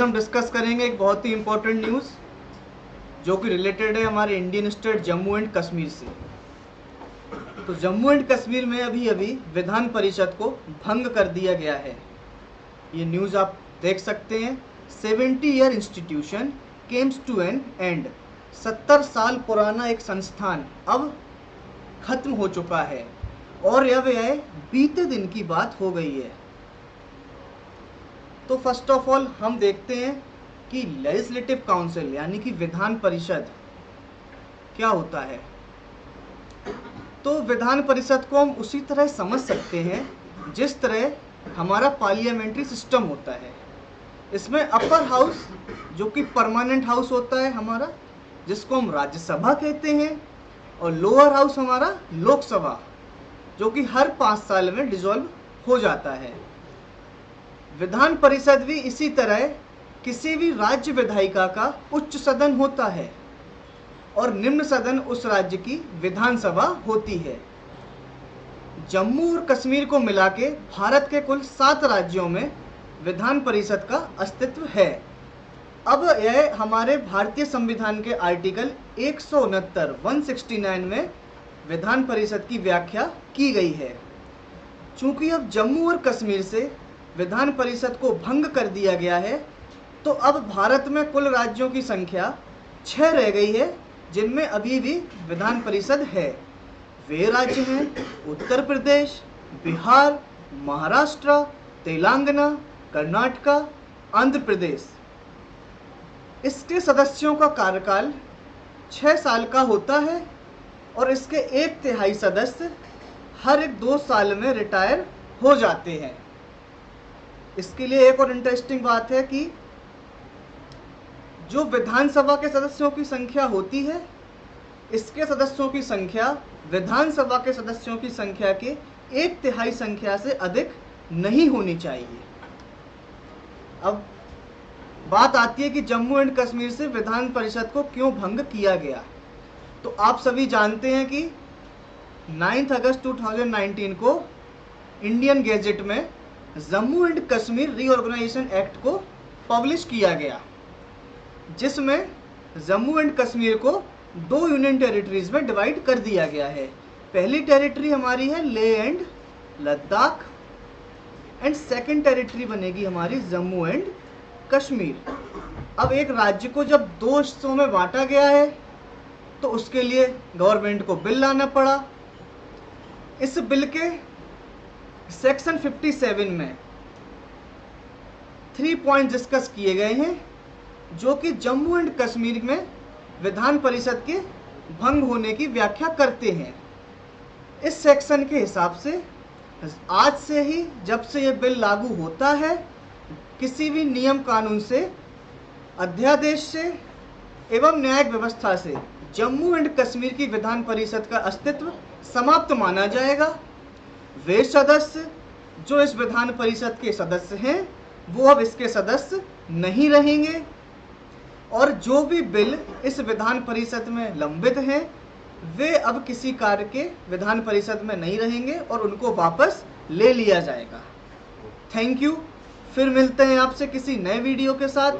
हम डिस्कस करेंगे एक बहुत ही इम्पोर्टेंट न्यूज़ जो कि रिलेटेड है हमारे Indian state Jammu and Kashmir से। तो जम्मू एंड कश्मीर में अभी अभी विधान परिषद को भंग कर दिया गया है। ये न्यूज़ आप देख सकते हैं। 70 year institution comes to an end. 70 साल पुराना एक संस्थान अब खत्म हो चुका है और यह बीते दिन की बात हो गई है। तो फर्स्ट ऑफ ऑल हम देखते हैं कि लेजिस्लेटिव काउंसिल यानी कि विधान परिषद क्या होता है। तो विधान परिषद को हम उसी तरह समझ सकते हैं जिस तरह हमारा पार्लियामेंट्री सिस्टम होता है। इसमें अपर हाउस जो कि परमानेंट हाउस होता है हमारा, जिसको हम राज्यसभा कहते हैं, और लोअर हाउस हमारा लोकसभा जो कि हर 5 साल में डिसॉल्व हो जाता है। विधान परिषद भी इसी तरह किसी भी राज्य विधायिका का उच्च सदन होता है और निम्न सदन उस राज्य की विधानसभा होती है। जम्मू और कश्मीर को मिला के भारत के कुल 7 राज्यों में विधान परिषद का अस्तित्व है। अब यह हमारे भारतीय संविधान के आर्टिकल 169 में विधान परिषद की व्याख्या की गई है। चूंकि अब जम्मू और कश्मीर से विधान परिषद को भंग कर दिया गया है, तो अब भारत में कुल राज्यों की संख्या 6 रह गई है जिनमें अभी भी विधान परिषद है। वे राज्य हैं उत्तर प्रदेश, बिहार, महाराष्ट्र, तेलंगाना, कर्नाटका, आंध्र प्रदेश। इसके सदस्यों का कार्यकाल 6 साल का होता है और इसके 1/3 सदस्य हर 2 साल में रिटायर हो जाते हैं। इसके लिए एक और इंटरेस्टिंग बात है कि जो विधानसभा के सदस्यों की संख्या होती है, इसके सदस्यों की संख्या विधानसभा के सदस्यों की संख्या के 1/3 संख्या से अधिक नहीं होनी चाहिए। अब बात आती है कि जम्मू एंड कश्मीर से विधान परिषद को क्यों भंग किया गया। तो आप सभी जानते हैं कि 9 अगस्त 2019 को इंडियन गैजेट में Jammu and Kashmir Reorganisation Act को पब्लिश किया गया, जिसमें जम्मू एंड कश्मीर को 2 यूनियन टेरिटरीज में डिवाइड कर दिया गया है। पहली टेरिटरी हमारी है Leh and Ladakh and second territory बनेगी हमारी जम्मू एंड कश्मीर। अब एक राज्य को जब 2 हिस्सों में बांटा गया है तो उसके लिए गवर्नमेंट को बिल लाना पड़ा। इस बिल के सेक्शन 57 में 3 पॉइंट डिस्कस किए गए हैं जो कि जम्मू एंड कश्मीर में विधान परिषद के भंग होने की व्याख्या करते हैं। इस सेक्शन के हिसाब से आज से ही जब से ये बिल लागू होता है, किसी भी नियम कानून से, अध्यादेश से एवं न्यायिक व्यवस्था से जम्मू एंड कश्मीर की विधान परिषद का अस्तित्व समाप्त माना जाएगा। वे सदस्य जो इस विधान परिषद के सदस्य हैं वो अब इसके सदस्य नहीं रहेंगे और जो भी बिल इस विधान परिषद में लंबित हैं वे अब किसी कार्य के विधान परिषद में नहीं रहेंगे और उनको वापस ले लिया जाएगा। Thank you. फिर मिलते हैं आपसे किसी नए वीडियो के साथ।